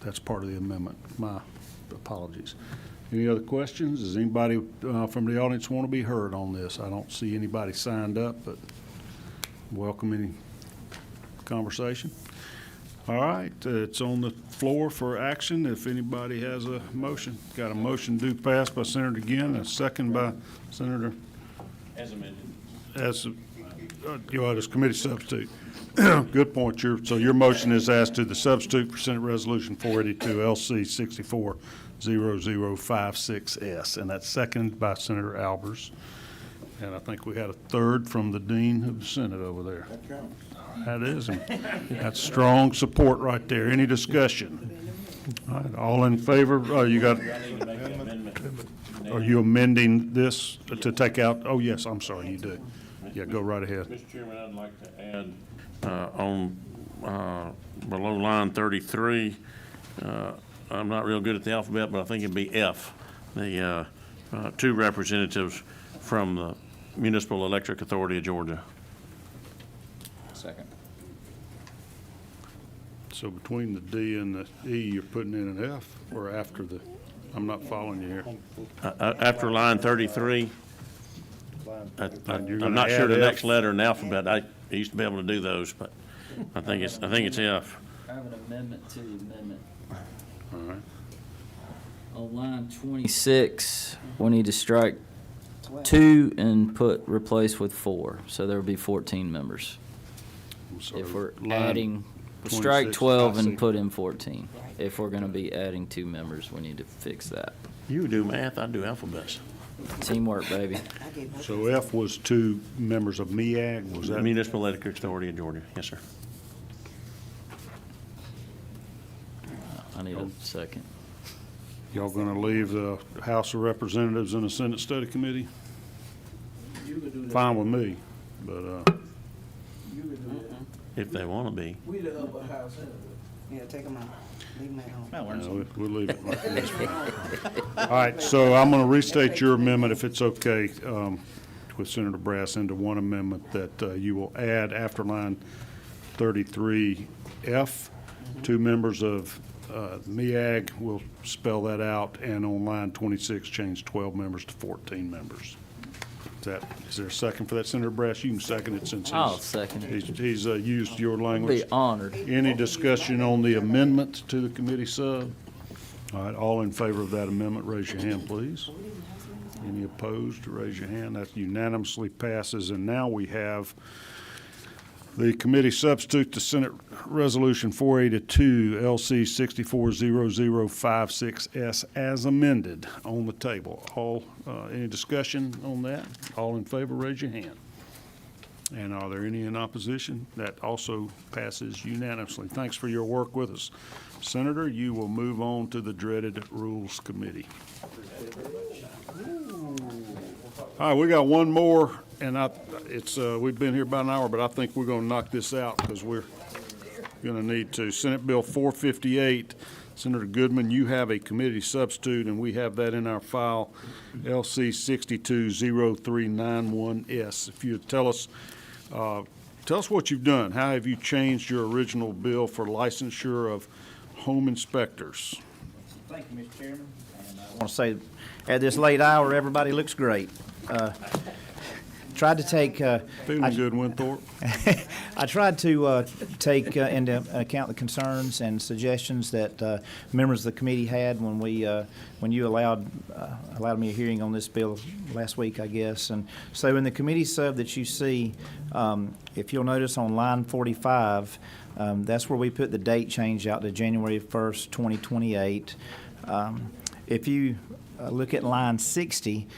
that's part of the amendment. My apologies. Any other questions? Does anybody from the audience want to be heard on this? I don't see anybody signed up, but welcome any conversation. All right, it's on the floor for action. If anybody has a motion, got a motion due pass by Senator Ginn, a second by Senator.
As amended.
As committee substitute. Good point. So your motion is as to the substitute for Senate Resolution 482 LC 640056S, and that's seconded by Senator Albers. And I think we had a third from the Dean of the Senate over there. That is, and that's strong support right there. Any discussion? All right, all in favor? You got, are you amending this to take out? Oh, yes, I'm sorry, you do. Yeah, go right ahead.
Mr. Chairman, I'd like to add on below line 33, I'm not real good at the alphabet, but I think it'd be F, the 2 representatives from the Municipal Electric Authority of Georgia.
Second.
So between the D and the E, you're putting in an F, or after the, I'm not following you here.
After line 33,
You're
I'm
gonna
not sure the
add
next
F.
letter in the alphabet. I used to be able to do those, but I think it's F.
I have an amendment to the amendment.
All right.
On line 26, we need to strike 2 and replace with 4, so there will be 14 members.
So
If we're
line
adding, strike
26,
12
I see.
and put in 14. If we're going to be adding 2 members, we need to fix that.
You do math, I do alphabets.
Teamwork, baby.
So F was 2 members of MEAG, was that?
Municipal Electric Authority of Georgia, yes, sir.
I need a second.
Y'all gonna leave the House of Representatives and the Senate Study Committee?
You could do that.
Fine with me, but,
You could do that.
If they want to be.
We the upper house anyway.
Yeah, take them out. Leave them at home.
no, we'll leave it like this. All right, so I'm gonna restate your amendment, if it's okay, with Senator Brass, into one amendment that you will add after line 33F, 2 members of MEAG, we'll spell that out, and on line 26, change 12 members to 14 members. Is there a second for that, Senator Brass? You can second it since
I'll second it.
he's used your language.
Be honored.
Any discussion on the amendment to the committee sub? All right, all in favor of that amendment, raise your hand, please. Any opposed, raise your hand. That unanimously passes, and now we have the committee substitute to Senate Resolution 482, LC 640056S as amended on the table. Any discussion on that? All in favor, raise your hand. And are there any in opposition? That also passes unanimously. Thanks for your work with us. Senator, you will move on to the dreaded Rules Committee. All right, we got one more, and we've been here about an hour, but I think we're gonna knock this out because we're gonna need to. Senate Bill 458, Senator Goodman, you have a committee substitute, and we have that in our file, LC 620391S. If you'd tell us what you've done. How have you changed your original bill for licensure of home inspectors?
Thank you, Mr. Chairman. And I want to say, at this late hour, everybody looks great. Tried to take.
Feeling good, Winthorpe?
I tried to take into account the concerns and suggestions that members of the committee had when you allowed me a hearing on this bill last week, I guess. And so in the committee sub that you see, if you'll notice on line 45, that's where we put the date change out to January 1st, 2028. If you look at line 60,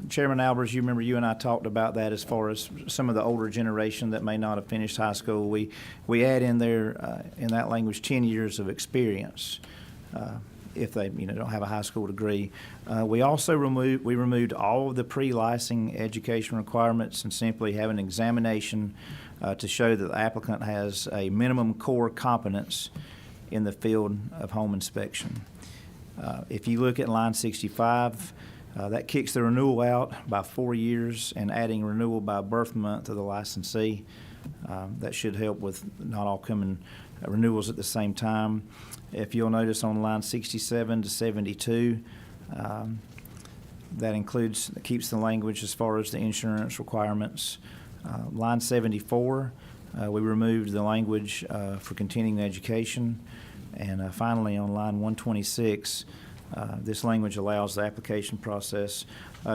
Chairman Albers, you remember you and I talked about that as far as some of the older generation that may not have finished high school. We add in there, in that language, 10 years of experience if they don't have a high school degree. We also removed all of the pre-licensing education requirements and simply have an examination to show that the applicant has a minimum core competence in the field of home inspection. If you look at line 65, that kicks the renewal out by 4 years and adding renewal by birth month to the licensee. That should help with not all coming renewals at the same time. If you'll notice on line 67 to 72, that keeps the language as far as the insurance requirements. Line 74, we removed the language for continuing education. And finally, on line 126, this language allows the application process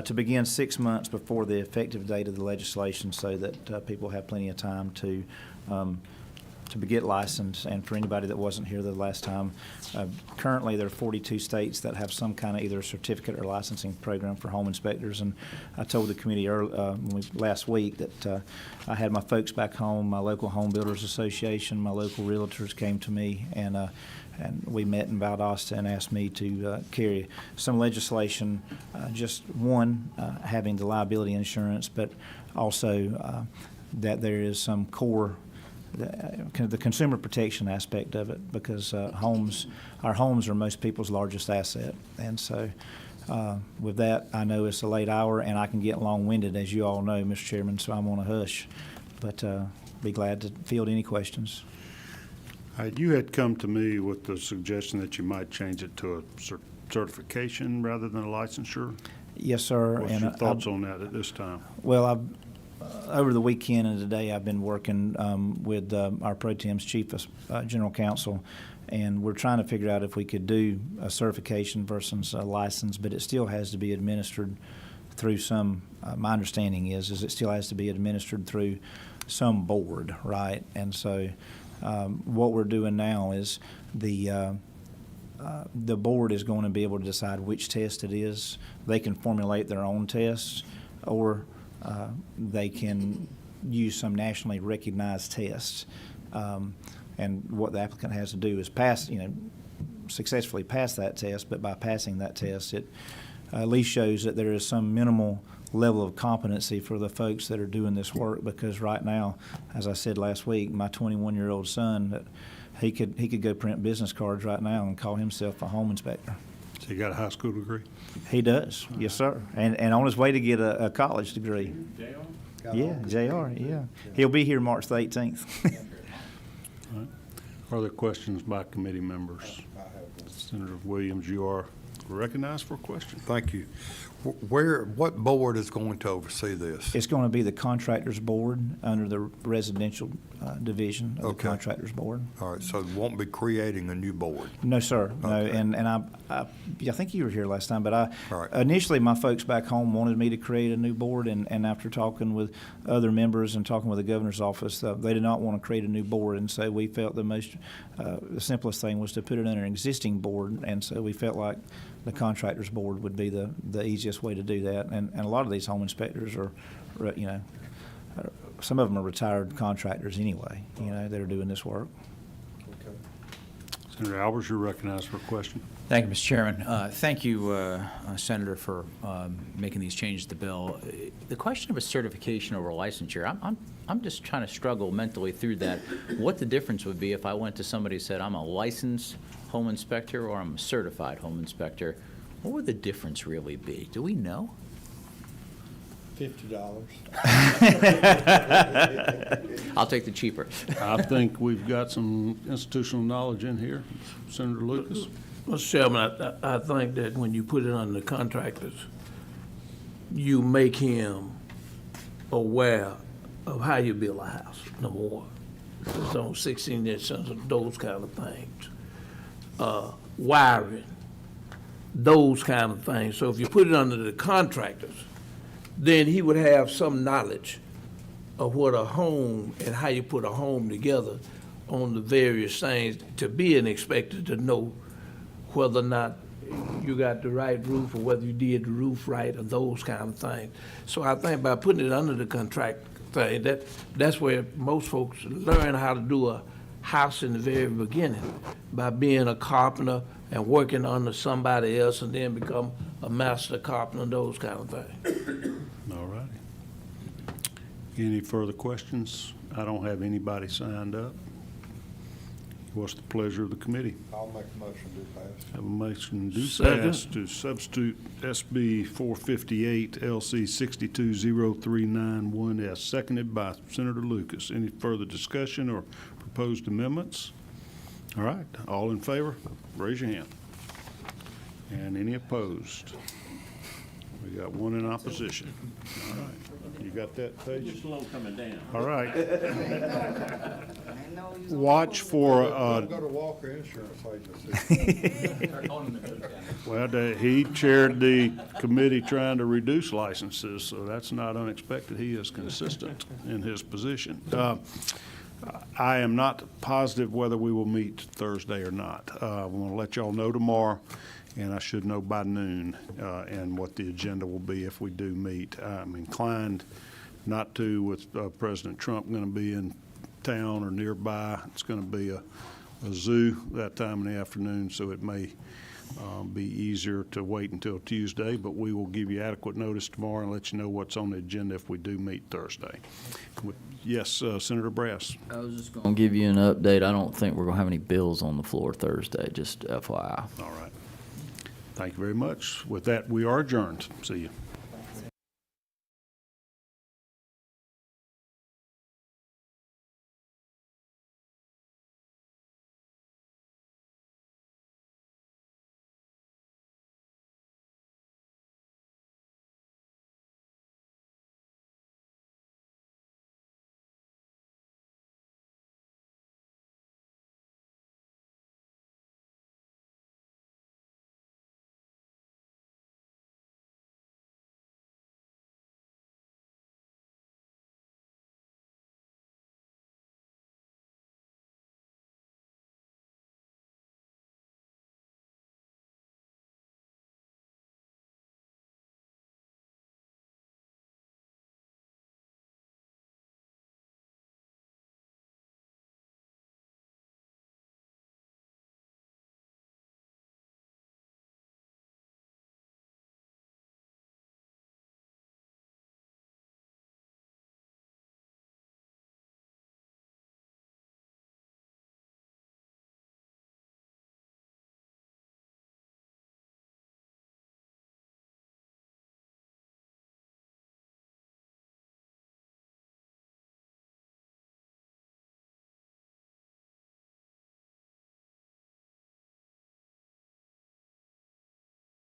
to begin 6 months before the effective date of the legislation so that people have plenty of time to get licensed. And for anybody that wasn't here the last time, currently there are 42 states that have some kind of either certificate or licensing program for home inspectors. And I told the committee last week that I had my folks back home, my local home builders association, my local realtors came to me, and we met in Valdosta and asked me to carry some legislation, just one, having the liability insurance, but also that there is some core the consumer protection aspect of it, because our homes are most people's largest asset. And so With that, I know it's a late hour, and I can get long-winded, as you all know, Mr. Chairman, so I'm going to hush. But be glad to field any questions.
You had come to me with the suggestion that you might change it to a certification rather than a licensure.
Yes, sir.
What's
and
your thoughts on that at this time?
Well, over the weekend and today, I've been working with our Pro Tem's Chief General Counsel, and we're trying to figure out if we could do a certification versus a license, but it still has to be administered through some, my understanding is it still has to be administered through some board, right? And so what we're doing now is the board is going to be able to decide which test it is. They can formulate their own tests, or they can use some nationally recognized tests. And what the applicant has to do is successfully pass that test, but by passing that test, it at least shows that there is some minimal level of competency for the folks that are doing this work, because right now, as I said last week, my 21-year-old son, he could go print business cards right now and call himself a home inspector.
So you got a high school degree?
He does, yes, sir. And on his way to get a college degree. Yeah, JR, yeah. He'll be here March the 18th.
All right. Are there questions by committee members? Senator Williams, you are recognized for a question.
Thank you. What board is going to oversee this?
It's going to be the contractors board under the residential division of the
Okay.
contractors board.
All right, so we won't be creating a new board.
No, sir. No,
Okay.
and I think you were here last time, but
All right.
initially my folks back home wanted me to create a new board, and after talking with other members and talking with the governor's office, they did not want to create a new board, and so we felt the simplest thing was to put it under an existing board, and so we felt like the contractors board would be the easiest way to do that. And a lot of these home inspectors are, some of them are retired contractors anyway, that are doing this work.
Senator Albers, you're recognized for a question.
Thank you, Mr. Chairman. Thank you, Senator, for making these changes to the bill. The question of a certification over a licensure, I'm just trying to struggle mentally through that. What the difference would be if I went to somebody and said, I'm a licensed home inspector or I'm a certified home inspector. What would the difference really be? Do we know?
$50.
I'll take the cheaper.
I think we've got some institutional knowledge in here. Senator Lucas?
Mr. Chairman, I think that when you put it on the contractors, you make him aware of how you build a house, number one. It's on 16-inch sensors, those kind of things. Wiring, those kind of things. So if you put it under the contractors, then he would have some knowledge of what a home and how you put a home together on the various things to be an inspector, to know whether or not you got the right roof or whether you did the roof right or those kind of things. So I think by putting it under the contract thing, that's where most folks learn how to do a house in the very beginning, by being a carpenter and working under somebody else and then become a master carpenter, those kind of things.
All righty. Any further questions? I don't have anybody signed up. What's the pleasure of the committee?
I'll make a motion to pass.
Have a motion to
Second.
pass to substitute SB 458 LC 620391S, seconded by Senator Lucas. Any further discussion or proposed amendments? All right, all in favor, raise your hand. And any opposed? We got one in opposition. All right, you got that, Paige?
Slow coming down.
All right. Watch for,
Don't go to Walker Insurance Agency.
well, he chaired the committee trying to reduce licenses, so that's not unexpected. He is consistent in his position. I am not positive whether we will meet Thursday or not. We're going to let y'all know tomorrow, and I should know by noon, and what the agenda will be if we do meet. I'm inclined not to, with President Trump going to be in town or nearby. It's going to be a zoo that time in the afternoon, so it may be easier to wait until Tuesday, but we will give you adequate notice tomorrow and let you know what's on the agenda if we do meet Thursday. Yes, Senator Brass.
I was just going to give you an update. I don't think we're going to have any bills on the floor Thursday, just FYI.
All right. Thank you very much. With that, we are adjourned. See you.